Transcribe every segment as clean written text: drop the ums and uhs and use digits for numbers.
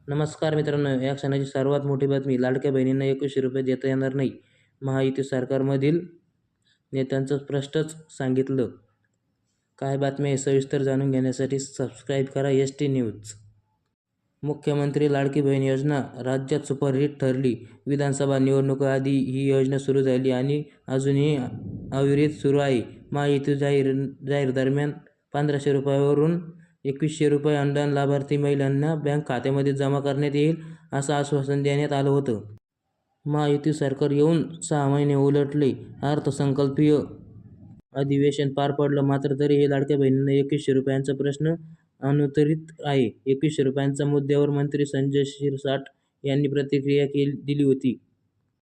नमस्कार मित्रांनो, या क्षणाची सर्वात मोठी बातमी. लाडक्या बहिणींना ₹2100 देता येणार नाही. महायुती सरकारमधील नेत्यांचं स्पष्टच सांगितलं. काय बातमी आहे सविस्तर जाणून घेण्यासाठी सबस्क्राईब करा एस.टी. न्यूज. मुख्यमंत्री लाडकी बहीण योजना राज्यात सुपरहिट ठरली. विधानसभा निवडणुकीआधी ही योजना सुरू झाली आणि अजूनही अविरत सुरू आहे. महायुती जाहीर दरम्यान ₹1500 वरून ₹2100 अनुदान लाभार्थी महिलांना बँक खात्यामध्ये जमा करण्यात येईल असं आश्वासन देण्यात आलं होतं. महायुती सरकार येऊन 6 महिने उलटले. अर्थसंकल्पीय अधिवेशन पार पडलं, मात्र तरीही लाडक्या बहिणींना ₹2100चा प्रश्न अनुत्तरित आहे. ₹2100च्या मुद्द्यावर मंत्री संजय शिरसाट यांनी प्रतिक्रिया दिली होती.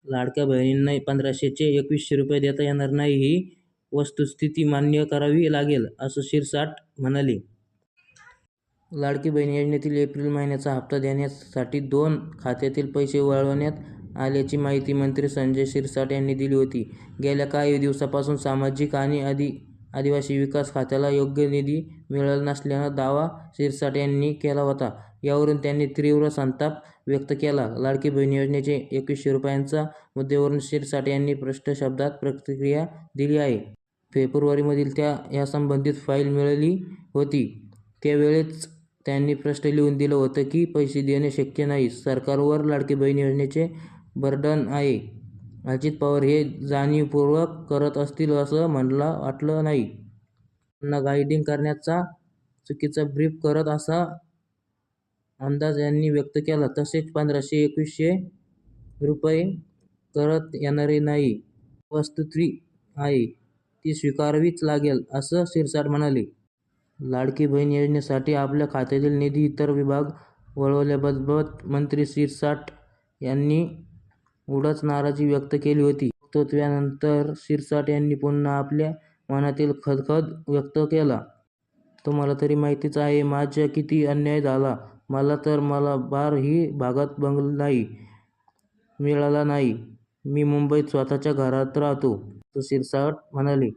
लाडक्या बहिणींना 1500चे ₹2100 देता येणार नाही, ही वस्तुस्थिती मान्य करावी लागेल, असं शिरसाट म्हणाले. लाडकी बहीण योजनेतील एप्रिल महिन्याचा हप्ता देण्यासाठी 2 खात्यातील पैसे वळवण्यात आल्याची माहिती मंत्री संजय शिरसाट यांनी दिली होती. गेल्या काही दिवसांपासून सामाजिक आणि आदिवासी विकास खात्याला योग्य निधी मिळाला नसल्याचा दावा शिरसाट यांनी केला होता. यावरून त्यांनी तीव्र संताप व्यक्त केला. लाडकी बहीण योजनेच्या ₹2100च्या मुद्द्यावरून शिरसाट यांनी स्पष्ट शब्दात प्रतिक्रिया दिली आहे. फेब्रुवारीमध्ये यासंबंधित फाईल मिळाली होती. त्यावेळेच त्यांनी स्पष्ट लिहून दिलं होतं की पैसे देणं शक्य नाही. सरकारवर लाडकी बहीण योजनेचे बर्डन आहे. अजित पवार हे जाणीवपूर्वक करत असतील असं मला वाटलं नाही. त्यांना गाईडिंग करण्याचा चुकीचा ब्रीफ करत असा अंदाज यांनी व्यक्त केला. तसेच 1500 ₹2100 करता येणार नाही. वस्तुस्थिती आहे ती स्वीकारावीच लागेल, असं शिरसाट म्हणाले. लाडकी बहीण योजनेसाठी आपल्या खात्यातील निधी इतर विभागात वळवल्याबाबत मंत्री शिरसाट यांनी उगाच नाराजी व्यक्त केली होती. वक्तव्यानंतर शिरसाट यांनी पुन्हा आपल्या मनातील खदखद व्यक्त केला. तुम्हाला तरी माहितीच आहे माझा किती अन्याय झाला. मला तर मलबार ही भागात बंगलाही मिळाला नाही. मी मुंबईत स्वतःच्या घरात राहतो, असं शिरसाट म्हणाले.